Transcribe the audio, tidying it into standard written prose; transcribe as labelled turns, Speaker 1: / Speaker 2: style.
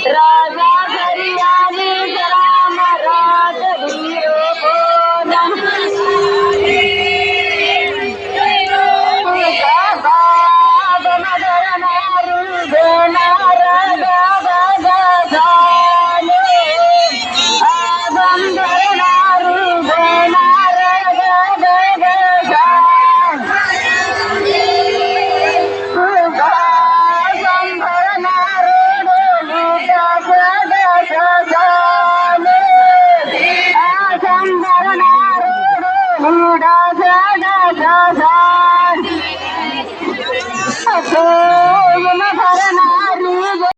Speaker 1: राजा हरियाली राम राज वीरो बोलम गाद मदर नारू बेना राजा गाने बंदर नारू बेना राजा Muda